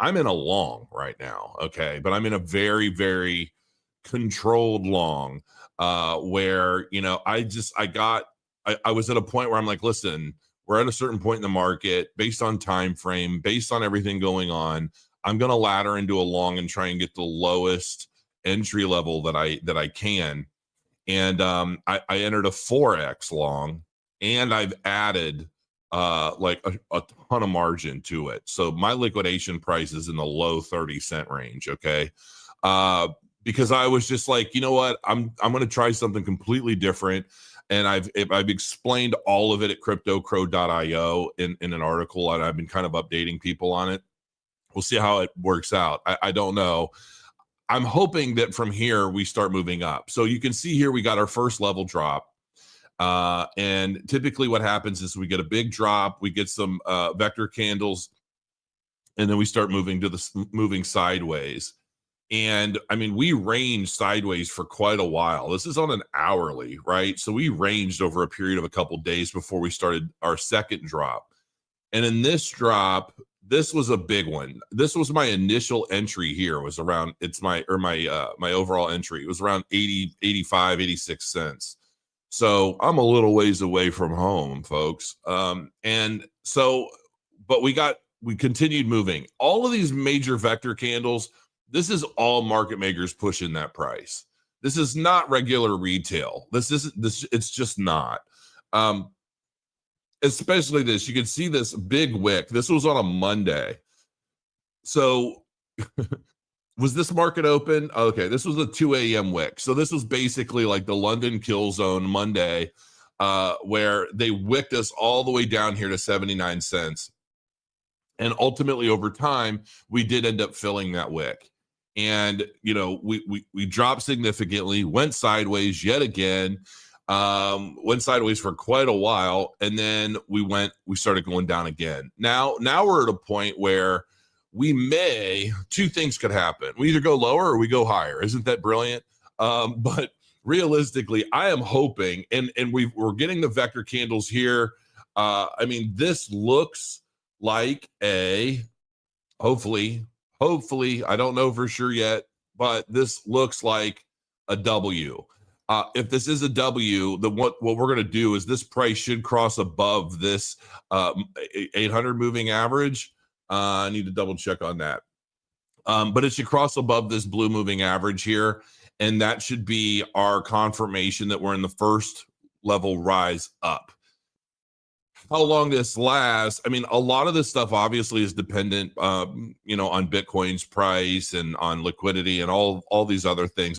I'm in a long right now, okay, but I'm in a very, very controlled long, where I was at a point where I'm like, listen, we're at a certain point in the market, based on time frame, based on everything going on. I'm going to ladder into a long and try and get the lowest entry level that I can. And I entered a 4x long, and I've added like a ton of margin to it. So my liquidation price is in the low 30-cent range. Okay. Because I was just like, you know what, I'm going to try something completely different. And I've explained all of it at cryptocrow.io in an article, and I've been kind of updating people on it. We'll see how it works out. I don't know. I'm hoping that from here we start moving up. So you can see here we got our first level drop. And typically what happens is we get a big drop, we get some vector candles, and then we start moving sideways. And I mean, we ranged sideways for quite a while. This is on an hourly, right? So we ranged over a period of a couple days before we started our second drop. And in this drop, this was a big one. This was my initial entry here, was around, my overall entry. It was around 80, 85, 86 cents. So I'm a little ways away from home, folks. And so, but we continued moving. All of these major vector candles, this is all market makers pushing that price. This is not regular retail. It's just not. Especially this, you can see this big wick. This was on a Monday. So was this market open? Okay, this was a 2 a.m. wick. So this was basically like the London kill zone Monday, where they wicked us all the way down here to 79 cents. And ultimately over time, we did end up filling that wick. And, we dropped significantly, went sideways yet again, went sideways for quite a while. And then we started going down again. Now we're at a point where two things could happen. We either go lower or we go higher. Isn't that brilliant? But realistically, I am hoping, and we're getting the vector candles here. I mean, this looks like hopefully, I don't know for sure yet, but this looks like a W. If this is a W, then what we're going to do is this price should cross above this 800 moving average. I need to double check on that. But it should cross above this blue moving average here. And that should be our confirmation that we're in the first level rise up. How long this lasts, I mean, a lot of this stuff obviously is dependent, on Bitcoin's price and on liquidity and all these other things.